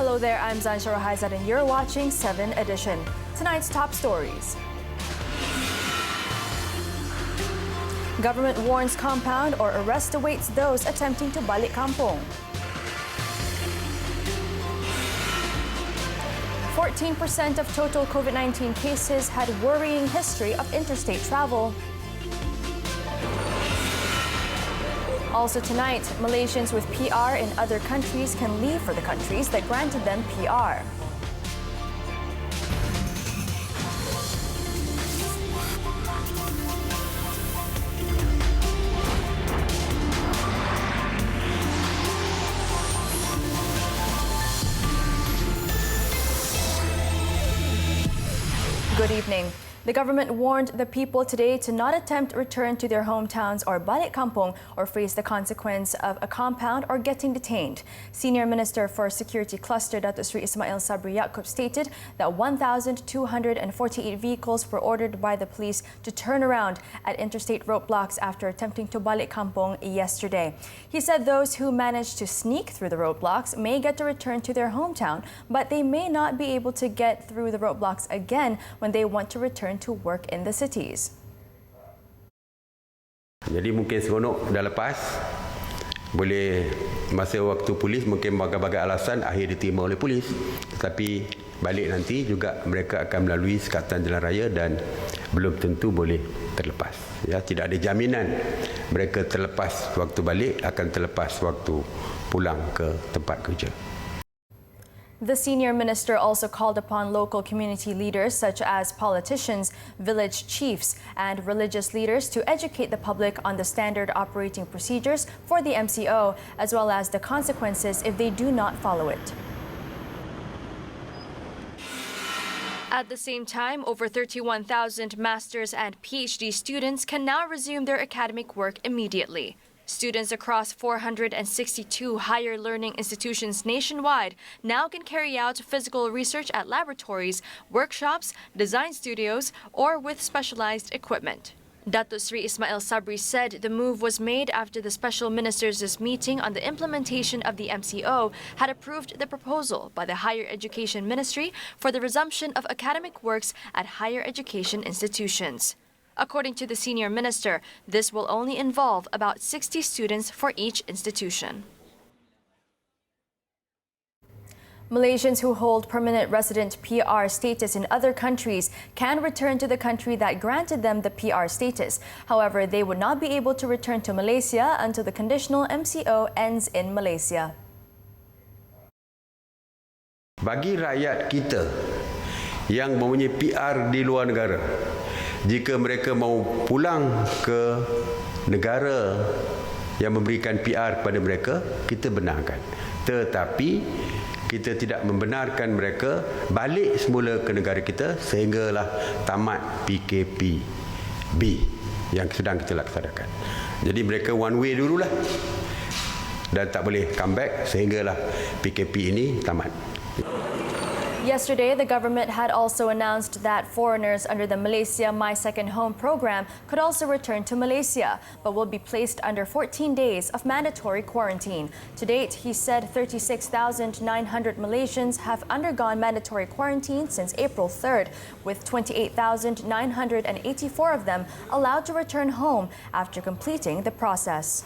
Hello there, I'm Zansha Rahizat and you're watching 7Edition. Tonight's top stories. Government warns compound or arrest awaits those attempting to balik kampung. 14% of total COVID-19 cases had worrying history of interstate travel. Also tonight, Malaysians with PR in other countries can leave for the countries that granted them PR. Good evening. The government warned the people today to not attempt return to their hometowns or balik kampung or face the consequence of a compound or getting detained. Senior Minister for Security Cluster Datuk Seri Ismail Sabri Yaakob stated that 1,248 vehicles were ordered by the police to turn around at interstate roadblocks after attempting to balik kampung yesterday. He said those who managed to sneak through the roadblocks may get to return to their hometown, but they may not be able to get through the roadblocks again when they want to return to work in the cities. Jadi mungkin seronok dah lepas, boleh masa waktu polis mungkin bagai-bagai alasan akhir diterima oleh polis, tapi balik nanti juga mereka akan melalui sekatan jalan raya dan belum tentu boleh terlepas. Ya, tidak ada jaminan mereka terlepas waktu balik akan terlepas waktu pulang ke tempat kerja. The senior minister also called upon local community leaders such as politicians, village chiefs and religious leaders to educate the public on the standard operating procedures for the MCO as well as the consequences if they do not follow it. At the same time, over 31,000 master's and PhD students can now resume their academic work immediately. Students across 462 higher learning institutions nationwide now can carry out physical research at laboratories, workshops, design studios, or with specialized equipment. Datuk Seri Ismail Sabri said the move was made after the special ministers' meeting on the implementation of the MCO had approved the proposal by the Higher Education Ministry for the resumption of academic works at higher education institutions. According to the senior minister, this will only involve about 60 students for each institution. Malaysians who hold permanent resident PR status in other countries can return to the country that granted them the PR status. However, they would not be able to return to Malaysia until the conditional MCO ends in Malaysia. Bagi rakyat kita yang mempunyai PR di luar negara, jika mereka mau pulang ke negara yang memberikan PR kepada mereka, kita benarkan. Tetapi kita tidak membenarkan mereka balik semula ke negara kita sehinggalah tamat PKPB yang sedang kita laksanakan. Jadi mereka one way dululah dan tak boleh come back sehinggalah PKP ini tamat. Yesterday, the government had also announced that foreigners under the Malaysia My Second Home program could also return to Malaysia, but will be placed under 14 days of mandatory quarantine. To date, he said 36,900 Malaysians have undergone mandatory quarantine since April 3rd, with 28,984 of them allowed to return home after completing the process.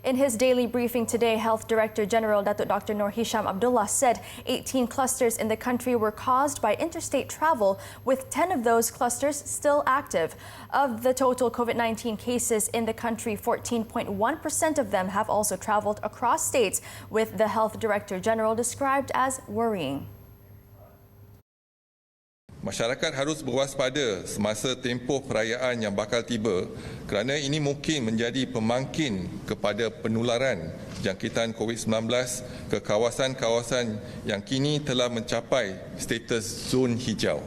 In his daily briefing today, Health Director General Datuk Dr. Noor Hisham Abdullah said 18 clusters in the country were caused by interstate travel, with 10 of those clusters still active. Of the total COVID-19 cases in the country, 14.1% of them have also traveled across states, with the Health Director General described as worrying. Masyarakat harus berwaspada semasa tempoh perayaan yang bakal tiba kerana ini mungkin menjadi pemangkin kepada penularan jangkitan COVID-19 ke kawasan-kawasan yang kini telah mencapai status zon hijau.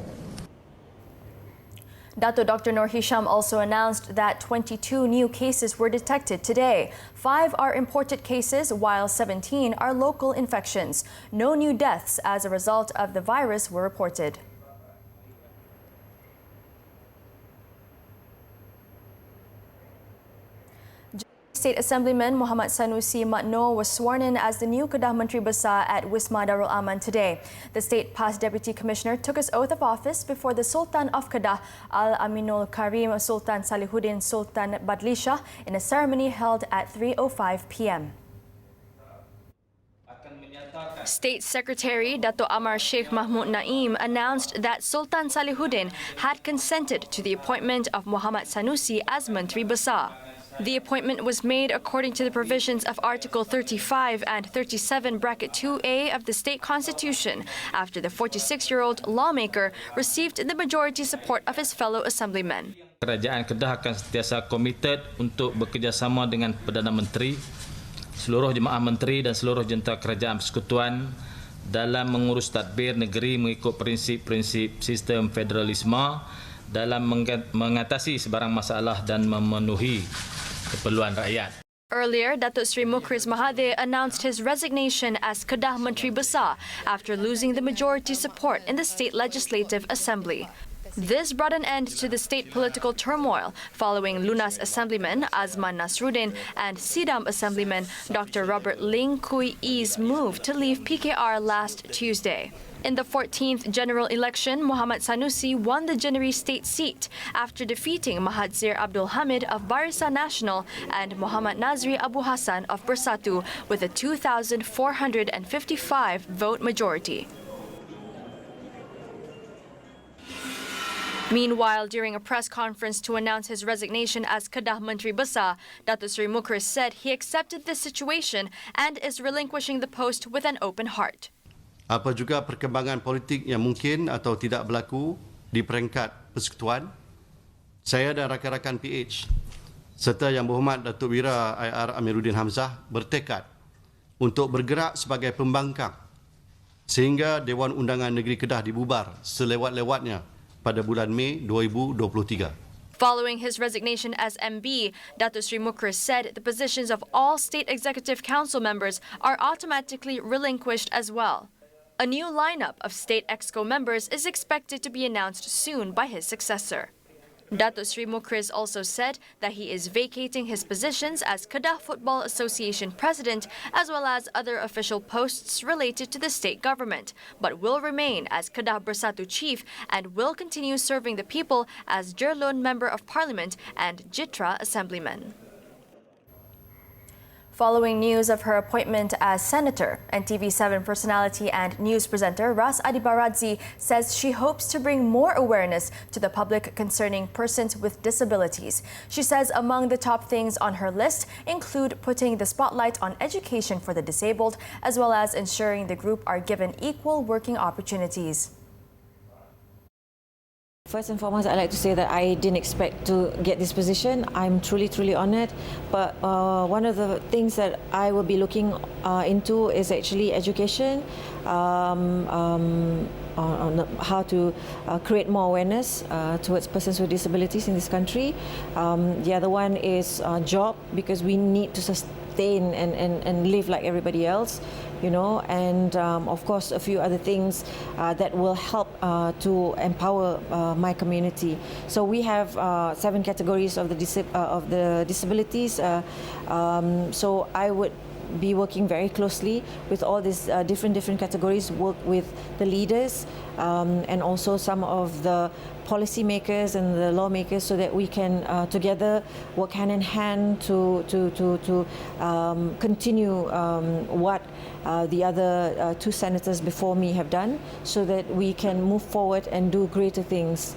Datuk Dr. Noor Hisham also announced that 22 new cases were detected today. 5 are imported cases, while 17 are local infections. No new deaths as a result of the virus were reported. State Assemblyman Muhammad Sanusi Matno was sworn in as the new Kedah Menteri Besar at Wisma Darul Aman today. The state past Deputy Commissioner took his oath of office before the Sultan of Kedah, Al-Aminul Karim Sultan Salihuddin Sultan Badlisha, in a ceremony held at 3:05 p.m. State Secretary Dato' Amar Sheikh Mahmud Naim announced that Sultan Salihuddin had consented to the appointment of Muhammad Sanusi as Menteri Besar. The appointment was made according to the provisions of Article 35 and 37 bracket 2A of the state constitution after the 46-year-old lawmaker received the majority support of his fellow assemblymen. Kerajaan Kedah akan sentiasa komited untuk bekerjasama dengan Perdana Menteri, seluruh jemaah menteri dan seluruh jentera kerajaan persekutuan dalam mengurus tadbir negeri mengikut prinsip-prinsip sistem federalisme dalam mengatasi sebarang masalah dan memenuhi keperluan rakyat. Earlier, Datuk Seri Mukhriz Mahathir announced his resignation as Kedah Menteri Besar after losing the majority support in the State Legislative Assembly. This brought an end to the state political turmoil following Lunas Assemblyman Azman Nasruddin and Sidam Assemblyman Dr. Robert Ling Kui Yi's move to leave PKR last Tuesday. In the 14th general election, Muhammad Sanusi won the Jeneri state seat after defeating Mahathir Abdul Hamid of Barisan Nasional and Muhammad Nazri Abu Hassan of Bersatu with a 2,455 vote majority. Meanwhile, during a press conference to announce his resignation as Kedah Menteri Besar, Datuk Seri Mukhriz said he accepted this situation and is relinquishing the post with an open heart. Apa juga perkembangan politik yang mungkin atau tidak berlaku di peringkat persekutuan, saya dan rakan-rakan PH serta Yang Berhormat Datuk Wira IR Amiruddin Hamzah bertekad untuk bergerak sebagai pembangkang sehingga Dewan Undangan Negeri Kedah dibubar selewat-lewatnya pada bulan Mei 2023. Following his resignation as MB, Datuk Seri Mukhriz said the positions of all State Executive Council members are automatically relinquished as well. A new lineup of State Exco members is expected to be announced soon by his successor. Datuk Seri Mukhriz also said that he is vacating his positions as Kedah Football Association President as well as other official posts related to the state government, but will remain as Kedah Bersatu Chief and will continue serving the people as Jerlun Member of Parliament and Jitra Assemblyman. Following news of her appointment as Senator, NTV7 personality and news presenter Riza Aziz says she hopes to bring more awareness to the public concerning persons with disabilities. She says among the top things on her list include putting the spotlight on education for the disabled, as well as ensuring the group are given equal working opportunities. First and foremost, I'd like to say that I didn't expect to get this position. I'm truly honoured. But one of the things that I will be looking into is actually education, on how to create more awareness towards persons with disabilities in this country. The other one is job, because we need to sustain and live like everybody else, you know, and of course a few other things that will help to empower my community. So we have 7 categories of the disabilities. So I would be working very closely with all these different categories, work with the leaders and also some of the policy makers and the lawmakers, so that we can together work hand in hand to continue what the other 2 senators before me have done, so that we can move forward and do greater things.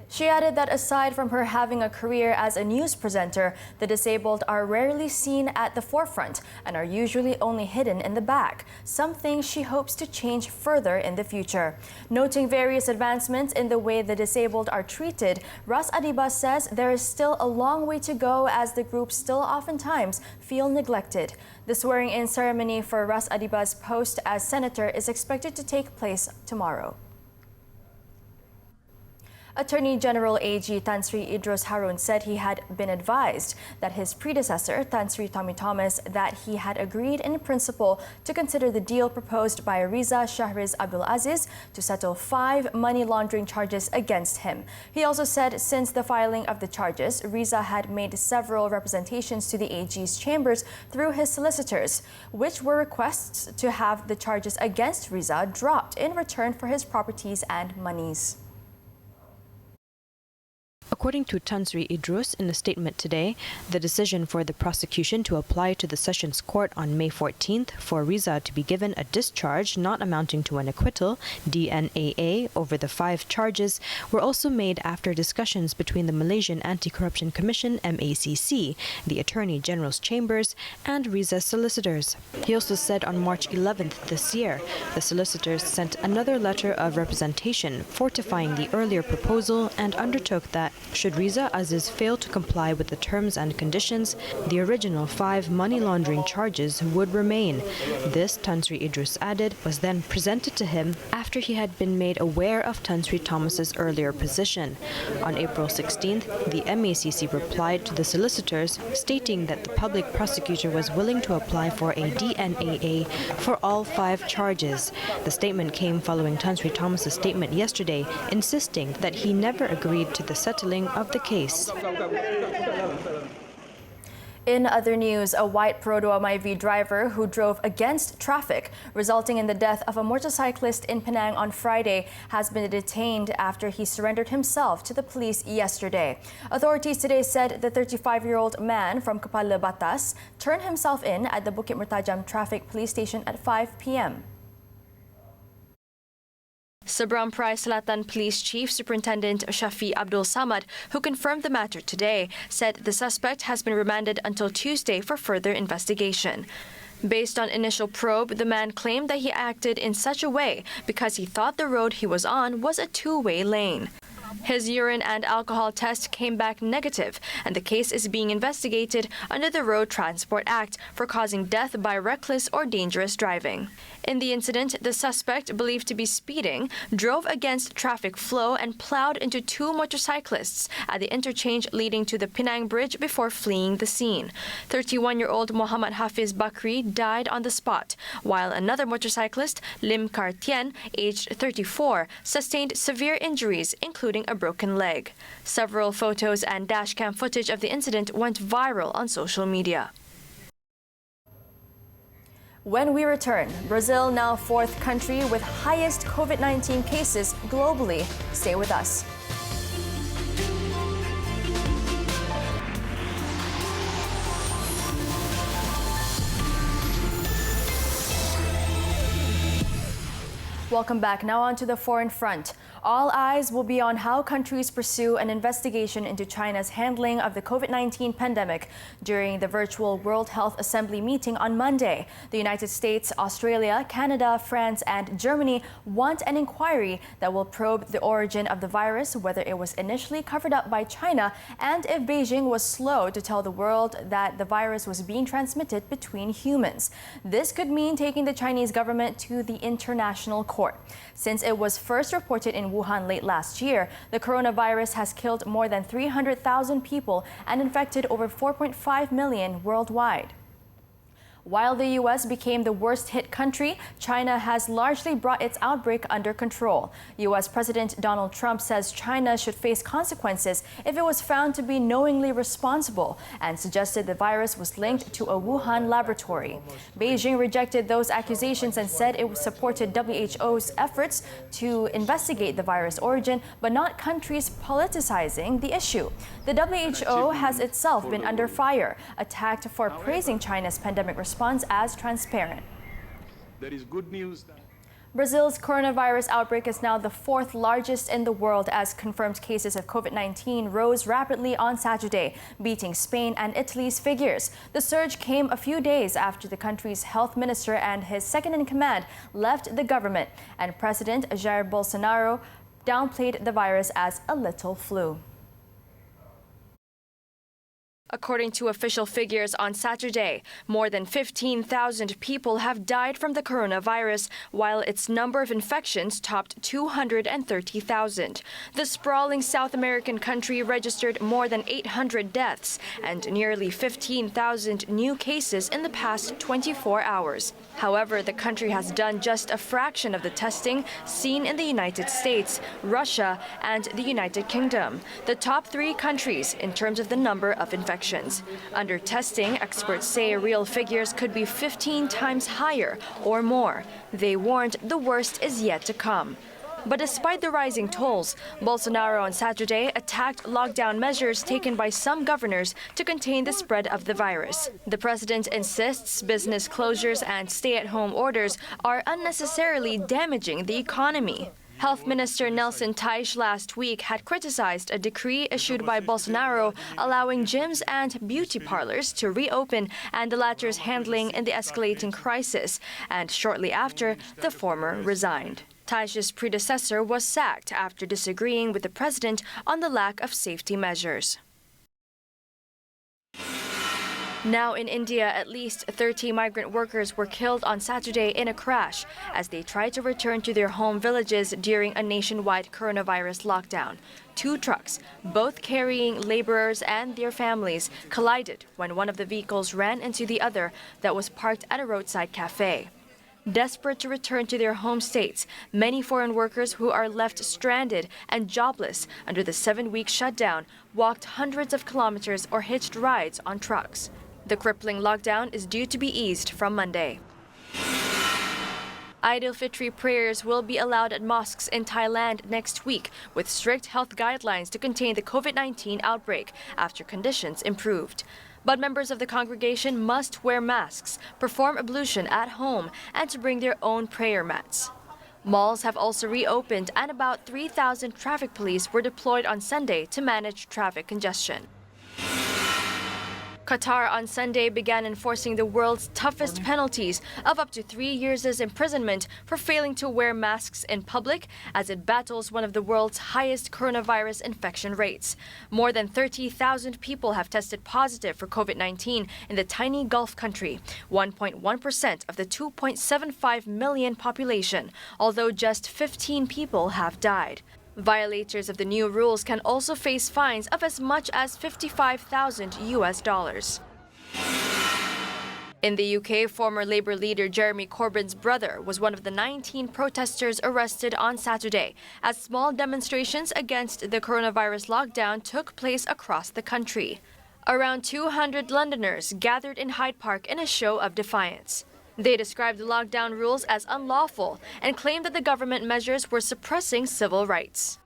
She added that aside from her having a career as a news presenter, the disabled are rarely seen at the forefront and are usually only hidden in the back, something she hopes to change further in the future. Noting various advancements in the way the disabled are treated, Riza Aziz says there is still a long way to go, as the group still oftentimes feel neglected. The swearing-in ceremony for Riza Aziz's post as senator is expected to take place tomorrow. Attorney General AG Tan Sri Idrus Harun said he had been advised that his predecessor, Tan Sri Tommy Thomas, that he had agreed in principle to consider the deal proposed by Riza Aziz to settle 5 money laundering charges against him. He also said since the filing of the charges, Riza had made several representations to the AG's chambers through his solicitors, which were requests to have the charges against Riza dropped in return for his properties and monies. According to Tan Sri Idrus in a statement today, the decision for the prosecution to apply to the Sessions Court on May 14th for Riza to be given a discharge not amounting to an acquittal, DNAA, over the 5 charges were also made after discussions between the Malaysian Anti-Corruption Commission, MACC, the Attorney General's chambers, and Riza's solicitors. He also said on March 11th this year, the solicitors sent another letter of representation fortifying the earlier proposal and undertook that should Riza Aziz fail to comply with the terms and conditions, the original 5 money laundering charges would remain. This, Tan Sri Idrus added, was then presented to him after he had been made aware of Tan Sri Thomas's earlier position. On April 16th, the MACC replied to the solicitors, stating that the public prosecutor was willing to apply for a DNAA for all 5 charges. The statement came following Tan Sri Thomas's statement yesterday, insisting that he never agreed to the settling of the case. In other news, a white Perodua Myvi driver who drove against traffic, resulting in the death of a motorcyclist in Penang on Friday, has been detained after he surrendered himself to the police yesterday. Authorities today said the 35-year-old man from Kepala Batas turned himself in at the Bukit Mertajam Traffic Police Station at 5 p.m. Seberang Perai Selatan Police Chief Superintendent Shafi Abdul Samad, who confirmed the matter today, said the suspect has been remanded until Tuesday for further investigation. Based on initial probe, the man claimed that he acted in such a way because he thought the road he was on was a 2-way lane. His urine and alcohol test came back negative, and the case is being investigated under the Road Transport Act for causing death by reckless or dangerous driving. In the incident, the suspect, believed to be speeding, drove against traffic flow and plowed into 2 motorcyclists at the interchange leading to the Penang Bridge before fleeing the scene. 31-year-old Muhammad Hafiz Bakri died on the spot, while another motorcyclist, Lim Kar Tien, aged 34, sustained severe injuries, including a broken leg. Several photos and dashcam footage of the incident went viral on social media. When we return, Brazil now 4th country with highest COVID-19 cases globally. Stay with us. Welcome back. Now on to the foreign front. All eyes will be on how countries pursue an investigation into China's handling of the COVID-19 pandemic during the virtual World Health Assembly meeting on Monday. The United States, Australia, Canada, France, and Germany want an inquiry that will probe the origin of the virus, whether it was initially covered up by China, and if Beijing was slow to tell the world that the virus was being transmitted between humans. This could mean taking the Chinese government to the international court. Since it was first reported in Wuhan late last year, the coronavirus has killed more than 300,000 people and infected over 4.5 million worldwide. While the U.S. became the worst-hit country, China has largely brought its outbreak under control. U.S. President Donald Trump says China should face consequences if it was found to be knowingly responsible and suggested the virus was linked to a Wuhan laboratory. Beijing rejected those accusations and said it supported WHO's efforts to investigate the virus origin, but not countries politicizing the issue. The WHO has itself been under fire, attacked for praising China's pandemic response as transparent. There is good news. Brazil's coronavirus outbreak is now the 4th largest in the world as confirmed cases of COVID-19 rose rapidly on Saturday, beating Spain and Italy's figures. The surge came a few days after the country's health minister and his second-in-command left the government, and President Jair Bolsonaro downplayed the virus as a little flu. According to official figures on Saturday, more than 15,000 people have died from the coronavirus, while its number of infections topped 230,000. The sprawling South American country registered more than 800 deaths and nearly 15,000 new cases in the past 24 hours. However, the country has done just a fraction of the testing seen in the United States, Russia, and the United Kingdom, the top 3 countries in terms of the number of infections. Under testing, experts say real figures could be 15 times higher or more. They warned the worst is yet to come. But despite the rising tolls, Bolsonaro on Saturday attacked lockdown measures taken by some governors to contain the spread of the virus. The president insists business closures and stay-at-home orders are unnecessarily damaging the economy. Health Minister Nelson Teich last week had criticized a decree issued by Bolsonaro allowing gyms and beauty parlors to reopen and the latter's handling in the escalating crisis, and shortly after, the former resigned. Teich's predecessor was sacked after disagreeing with the president on the lack of safety measures. Now in India, at least 30 migrant workers were killed on Saturday in a crash as they tried to return to their home villages during a nationwide coronavirus lockdown. 2 trucks, both carrying laborers and their families, collided when one of the vehicles ran into the other that was parked at a roadside cafe. Desperate to return to their home states, many foreign workers who are left stranded and jobless under the 7-week shutdown walked hundreds of kilometers or hitched rides on trucks. The crippling lockdown is due to be eased from Monday. Eid al-Fitr prayers will be allowed at mosques in Thailand next week, with strict health guidelines to contain the COVID-19 outbreak after conditions improved. But members of the congregation must wear masks, perform ablution at home, and to bring their own prayer mats. Malls have also reopened, and about 3,000 traffic police were deployed on Sunday to manage traffic congestion. Qatar on Sunday began enforcing the world's toughest penalties of up to 3 years' imprisonment for failing to wear masks in public as it battles one of the world's highest coronavirus infection rates. More than 30,000 people have tested positive for COVID-19 in the tiny Gulf country, 1.1% of the 2.75 million population, although just 15 people have died. Violators of the new rules can also face fines of as much as $55,000. In the UK, former Labour leader Jeremy Corbyn's brother was one of the 19 protesters arrested on Saturday as small demonstrations against the coronavirus lockdown took place across the country. Around 200 Londoners gathered in Hyde Park in a show of defiance. They described the lockdown rules as unlawful and claimed that the government measures were suppressing civil rights.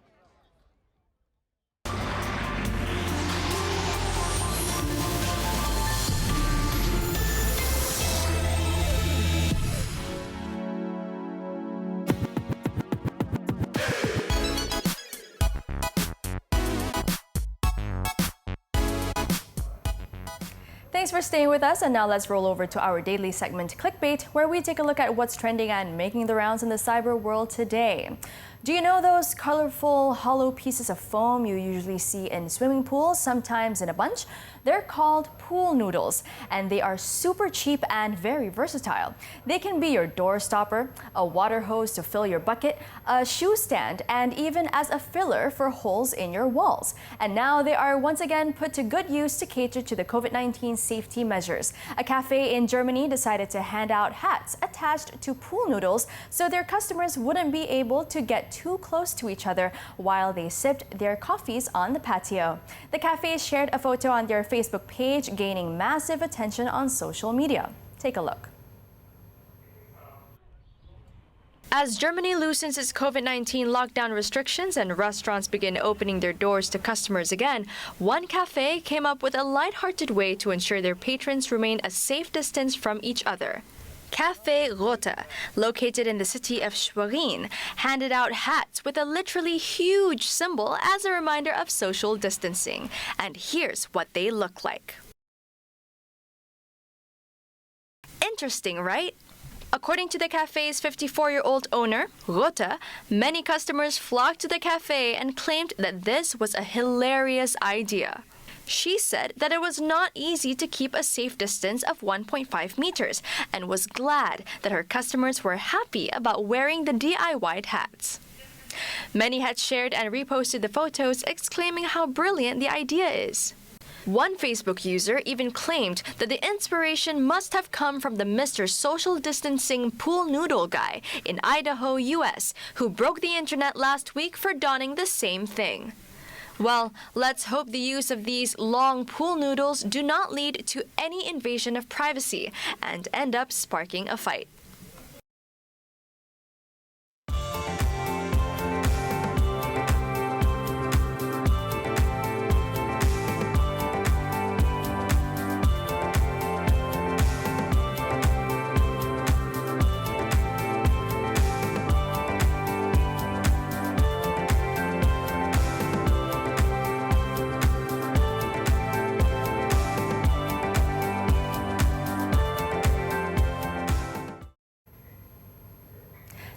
Thanks for staying with us, and now let's roll over to our daily segment Clickbait, where we take a look at what's trending and making the rounds in the cyber world today. Do you know those colorful, hollow pieces of foam you usually see in swimming pools, sometimes in a bunch? They're called pool noodles, and they are super cheap and very versatile. They can be your door stopper, a water hose to fill your bucket, a shoe stand, and even as a filler for holes in your walls. And now they are once again put to good use to cater to the COVID-19 safety measures. A cafe in Germany decided to hand out hats attached to pool noodles so their customers wouldn't be able to get too close to each other while they sipped their coffees on the patio. The cafe shared a photo on their Facebook page, gaining massive attention on social media. Take a look. As Germany loosens its COVID-19 lockdown restrictions and restaurants begin opening their doors to customers again, one cafe came up with a lighthearted way to ensure their patrons remain a safe distance from each other. Café Rote, located in the city of Schwerin, handed out hats with a literally huge symbol as a reminder of social distancing. And here's what they look like. Interesting, right? According to the cafe's 54-year-old owner, Rote, many customers flocked to the cafe and claimed that this was a hilarious idea. She said that it was not easy to keep a safe distance of 1.5 meters and was glad that her customers were happy about wearing the DIY hats. Many had shared and reposted the photos, exclaiming how brilliant the idea is. One Facebook user even claimed that the inspiration must have come from the Mr. Social Distancing Pool Noodle guy in Idaho, US, who broke the internet last week for donning the same thing. Well, let's hope the use of these long pool noodles do not lead to any invasion of privacy and end up sparking a fight.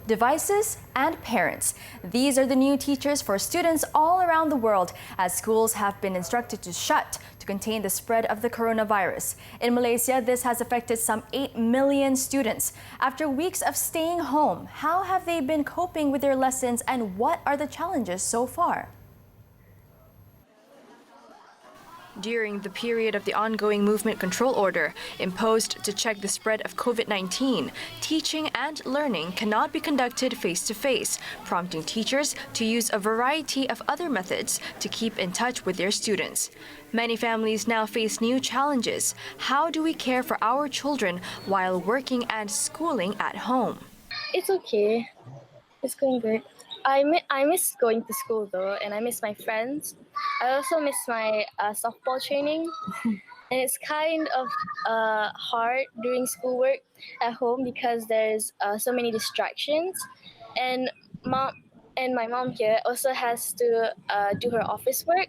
Devices and parents. These are the new teachers for students all around the world as schools have been instructed to shut to contain the spread of the coronavirus. In Malaysia, this has affected some 8 million students. After weeks of staying home, how have they been coping with their lessons and what are the challenges so far? During the period of the ongoing movement control order imposed to check the spread of COVID-19, teaching and learning cannot be conducted face-to-face, prompting teachers to use a variety of other methods to keep in touch with their students. Many families now face new challenges. How do we care for our children while working and schooling at home? It's okay. It's going good. I miss going to school though, and I miss my friends. I also miss my softball training, and it's kind of hard doing schoolwork at home because there's so many distractions. And my mom here also has to do her office work,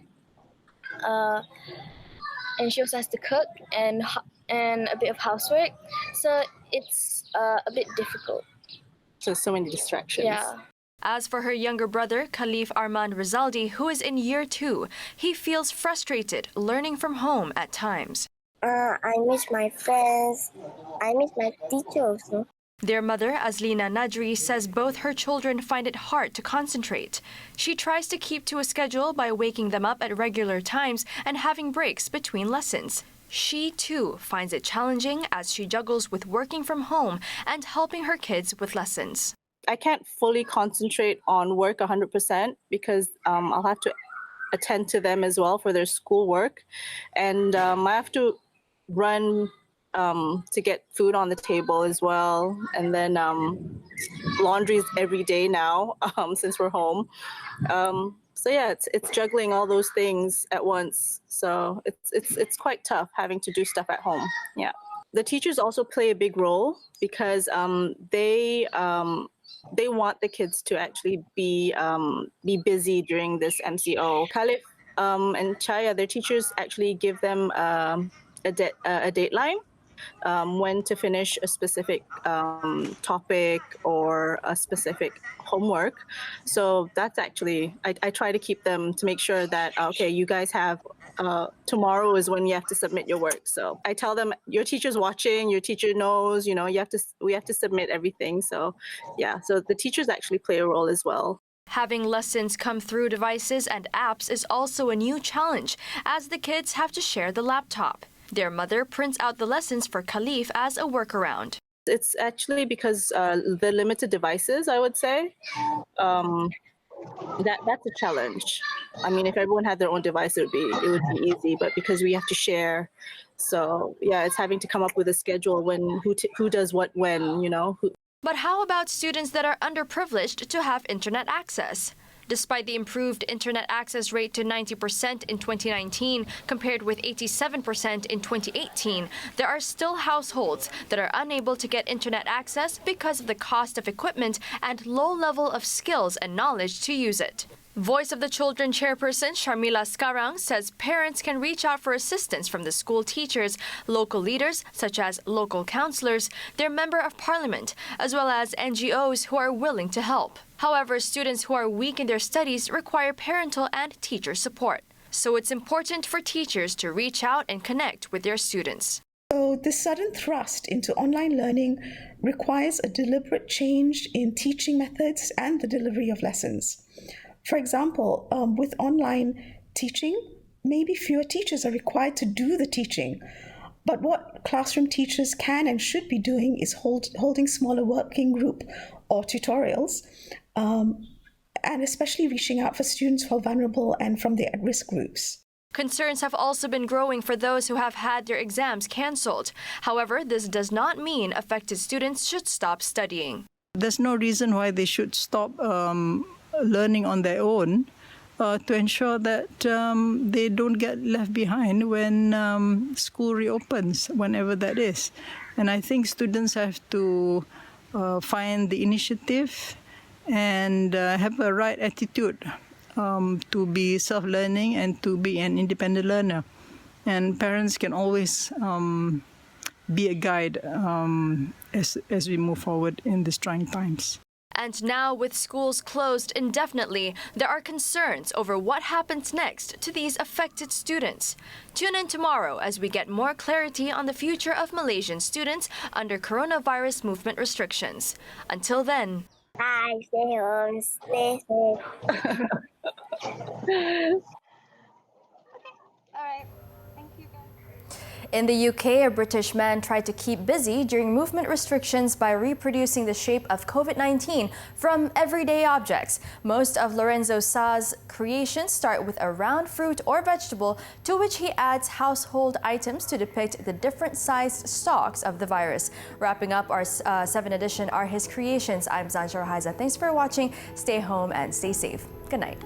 and she also has to cook and a bit of housework. So it's a bit difficult. So many distractions. Yeah. As for her younger brother, Khalif Armand Rizaldi, who is in year 2, he feels frustrated learning from home at times. I miss my friends. I miss my teacher also. Their mother, Azlina Nadri, says both her children find it hard to concentrate. She tries to keep to a schedule by waking them up at regular times and having breaks between lessons. She, too, finds it challenging as she juggles with working from home and helping her kids with lessons. I can't fully concentrate on work 100% because I'll have to attend to them as well for their schoolwork. And I have to run to get food on the table as well. And then laundry's every day now since we're home. So yeah, it's juggling all those things at once. So it's quite tough having to do stuff at home. Yeah. The teachers also play a big role because they want the kids to actually be busy during this MCO. Khalif and Chaya, their teachers actually give them a deadline when to finish a specific topic or a specific homework. So that's actually, I try to keep them to make sure that, okay, you guys have, tomorrow is when you have to submit your work. So I tell them, your teacher's watching, your teacher knows, you know, we have to submit everything. So yeah, so the teachers actually play a role as well. Having lessons come through devices and apps is also a new challenge, as the kids have to share the laptop. Their mother prints out the lessons for Khalif as a workaround. It's actually because the limited devices, I would say, that's a challenge. I mean, if everyone had their own device, it would be easy. But because we have to share, so yeah, it's having to come up with a schedule when who does what when, you know. But how about students that are underprivileged to have internet access? Despite the improved internet access rate to 90% in 2019 compared with 87% in 2018, there are still households that are unable to get internet access because of the cost of equipment and low level of skills and knowledge to use it. Voice of the Children chairperson Sharmila Skarang says parents can reach out for assistance from the school teachers, local leaders such as local councillors, their member of parliament, as well as NGOs who are willing to help. However, students who are weak in their studies require parental and teacher support. So it's important for teachers to reach out and connect with their students. So this sudden thrust into online learning requires a deliberate change in teaching methods and the delivery of lessons. For example, with online teaching, maybe fewer teachers are required to do the teaching. But what classroom teachers can and should be doing is holding smaller working group or tutorials, and especially reaching out for students who are vulnerable and from the at-risk groups. Concerns have also been growing for those who have had their exams cancelled. However, this does not mean affected students should stop studying. There's no reason why they should stop learning on their own to ensure that they don't get left behind when school reopens, whenever that is. And I think students have to find the initiative and have a right attitude to be self-learning and to be an independent learner. And parents can always be a guide as we move forward in these trying times. And now, with schools closed indefinitely, there are concerns over what happens next to these affected students. Tune in tomorrow as we get more clarity on the future of Malaysian students under coronavirus movement restrictions. Until then, Bye, stay home, stay safe. All right. Thank you, guys. in the UK, a British man tried to keep busy during movement restrictions by reproducing the shape of COVID-19 from everyday objects. Most of Lorenzo Sa's creations start with a round fruit or vegetable to which he adds household items to depict the different sized stalks of the virus. Wrapping up our 7Edition are his creations. I'm Zanshar Haiza. Thanks for watching. Stay home and stay safe. Good night.